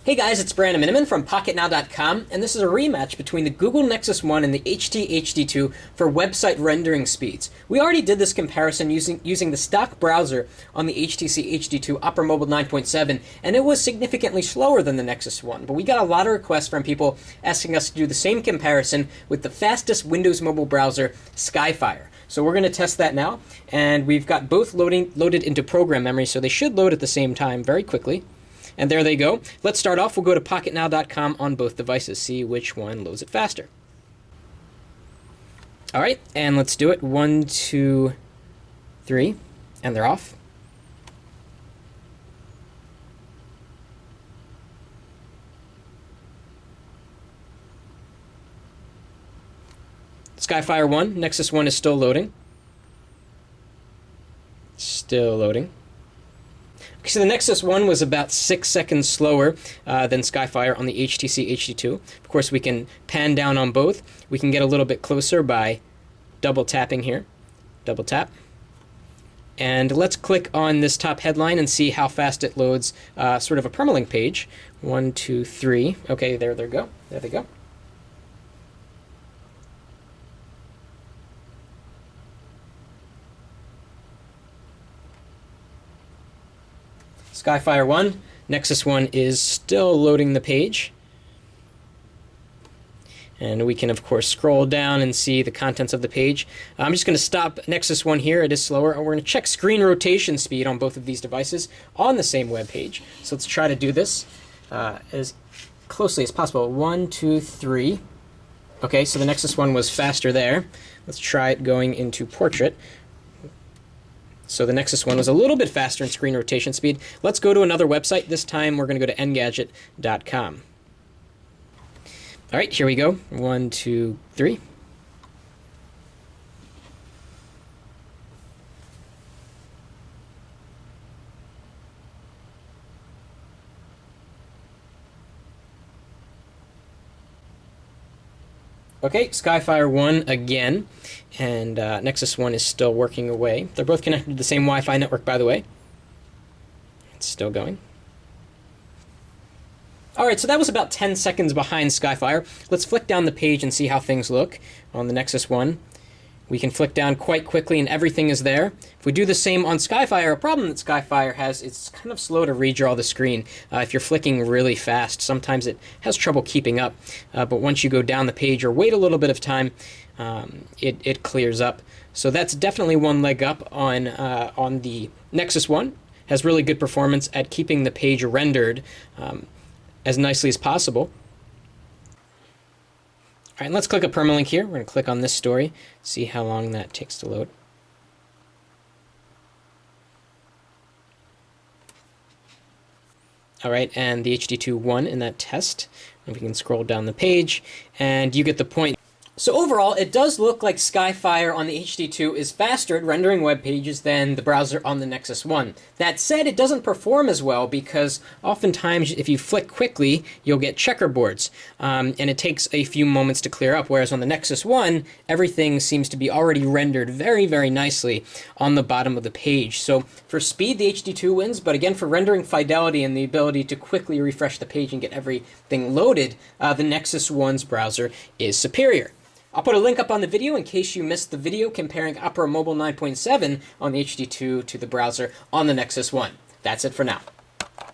Hey guys, it's Brandon Miniman from Pocketnow.com, and this is a rematch between the Google Nexus One and the HTC HD2 for website rendering speeds. We already did this comparison using the stock browser on the HTC HD2 Opera Mobile 9.7, and it was significantly slower than the Nexus One. But we got a lot of requests from people asking us to do the same comparison with the fastest Windows mobile browser, Skyfire. So we're going to test that now, and we've got both loaded into program memory, so they should load at the same time very quickly. And there they go. Let's start off. We'll go to Pocketnow.com on both devices, see which one loads it faster. All right, and let's do it. 1, 2, 3, and they're off. Skyfire 1, Nexus One is still loading. Still loading. So the Nexus One was about 6 seconds slower than Skyfire on the HTC HD2. Of course, we can pan down on both. We can get a little bit closer by double tapping here. Double tap. And let's click on this top headline and see how fast it loads sort of a permalink page. 1, 2, 3. Okay, there they go. There they go. Skyfire 1, Nexus One is still loading the page. And we can, of course, scroll down and see the contents of the page. I'm just going to stop Nexus One here. It is slower. And we're going to check screen rotation speed on both of these devices on the same web page. So let's try to do this as closely as possible. 1, 2, 3. Okay, so the Nexus One was faster there. Let's try it going into portrait. So the Nexus One was a little bit faster in screen rotation speed. Let's go to another website. This time we're going to go to Engadget.com. All right, here we go. 1, 2, 3. Okay, Skyfire 1 again, and Nexus One is still working away. They're both connected to the same Wi-Fi network, by the way. It's still going. All right, so that was about 10 seconds behind Skyfire. Let's flick down the page and see how things look on the Nexus One. We can flick down quite quickly and everything is there. If we do the same on Skyfire, a problem that Skyfire has, it's kind of slow to redraw the screen. If you're flicking really fast, sometimes it has trouble keeping up. But once you go down the page or wait a little bit of time, it clears up. So that's definitely one leg up on the Nexus One. Has really good performance at keeping the page rendered as nicely as possible. All right, and let's click a permalink here. We're going to click on this story, see how long that takes to load. All right, and the HD2 won in that test. And we can scroll down the page, and you get the point. So overall, it does look like Skyfire on the HD2 is faster at rendering web pages than the browser on the Nexus One. That said, it doesn't perform as well because oftentimes if you flick quickly, you'll get checkerboards, and it takes a few moments to clear up, whereas on the Nexus One, everything seems to be already rendered very, very nicely on the bottom of the page. So for speed, the HD2 wins, but again, for rendering fidelity and the ability to quickly refresh the page and get everything loaded, the Nexus One's browser is superior. I'll put a link up on the video in case you missed the video comparing Opera Mobile 9.7 on the HD2 to the browser on the Nexus One. That's it for now.